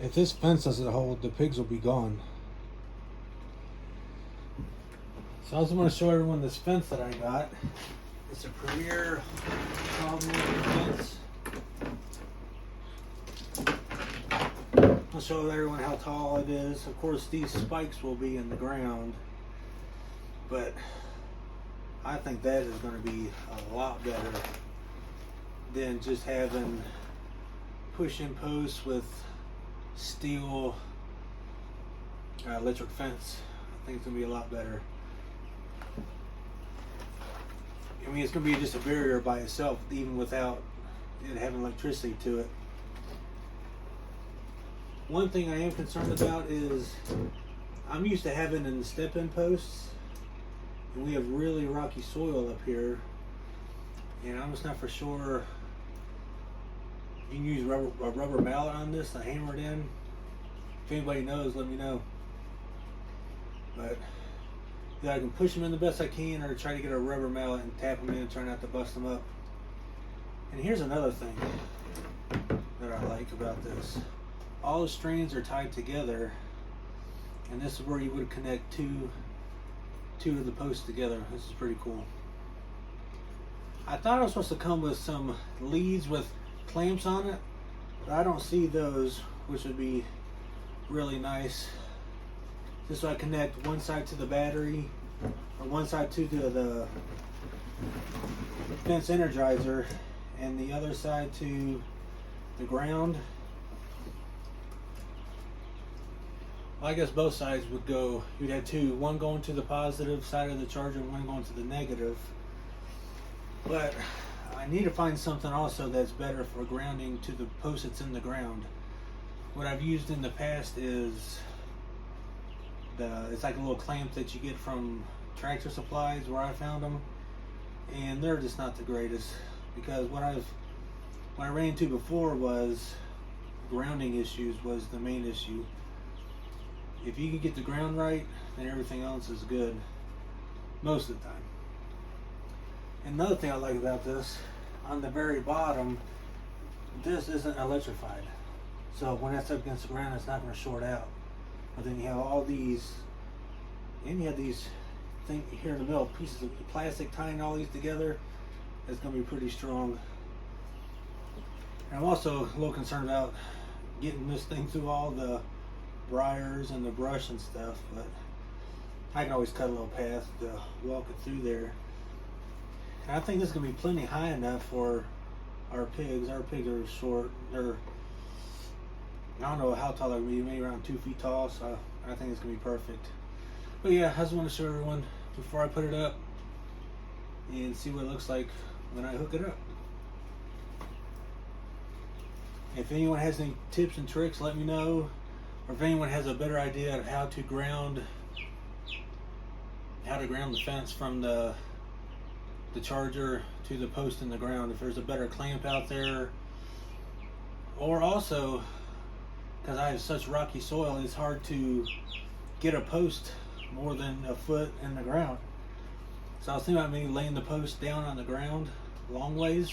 If this fence doesn't hold, the pigs will be gone. So I just want to show everyone this fence that I got. It's a Premier 12mm fence. I'll show everyone how tall it is. Of course, these spikes will be in the ground, but I think that is going to be a lot better than just having push-in posts with steel electric fence. I think it's going to be a lot better. I mean, it's going to be just a barrier by itself, even without it having electricity to it. One thing I am concerned about is I'm used to having in the step-in posts, and we have really rocky soil up here, and I'm just not for sure. You can use a rubber mallet on this to hammer it in. If anybody knows, let me know. But yeah, I can push them in the best I can, or try to get a rubber mallet and tap them in and try not to bust them up. And here's another thing that I like about this. All the strands are tied together, and this is where you would connect two of the posts together. This is pretty cool. I thought it was supposed to come with some leads with clamps on it, but I don't see those, which would be really nice. This way I connect one side to the battery, or one side to the fence energizer, and the other side to the ground. Well, I guess both sides would go, you'd have two, one going to the positive side of the charger and one going to the negative. But I need to find something also that's better for grounding to the post that's in the ground. What I've used in the past is it's like a little clamp that you get from Tractor Supplies where I found them, and they're just not the greatest, because what I ran into before was grounding issues was the main issue. If you can get the ground right, then everything else is good most of the time. Another thing I like about this, on the very bottom, this isn't electrified. So when that's up against the ground, it's not going to short out. But then you have all these, and you have these things here in the middle, pieces of plastic tying all these together. It's going to be pretty strong. And I'm also a little concerned about getting this thing through all the briars and the brush and stuff, but I can always cut a little path to walk it through there. And I think this is going to be plenty high enough for our pigs. Our pigs are short. They're, I don't know how tall they're going to be, maybe around 2 feet tall, so I think it's going to be perfect. But yeah, I just want to show everyone before I put it up and see what it looks like when I hook it up. If anyone has any tips and tricks, let me know. Or if anyone has a better idea of how to ground the fence from the charger to the post in the ground, if there's a better clamp out there. Or also, because I have such rocky soil, it's hard to get a post more than a foot in the ground. So I was thinking about maybe laying the post down on the ground long ways,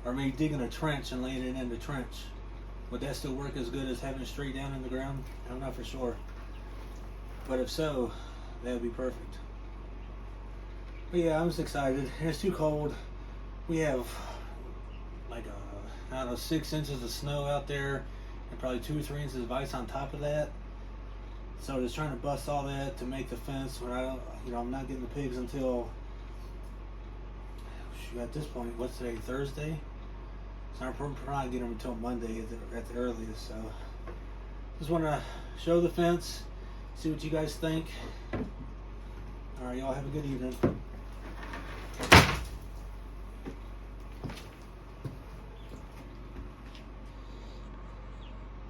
or maybe digging a trench and laying it in the trench. Would that still work as good as having it straight down in the ground? I'm not for sure. But if so, that would be perfect. But yeah, I'm just excited. It's too cold. We have like I don't know, 6 inches of snow out there, and probably 2 or 3 inches of ice on top of that. So just trying to bust all that to make the fence. When I'm not getting the pigs until, at this point, what's today? Thursday. So I'm probably getting them until Monday at the earliest. So just want to show the fence, see what you guys think. All right, y'all have a good evening.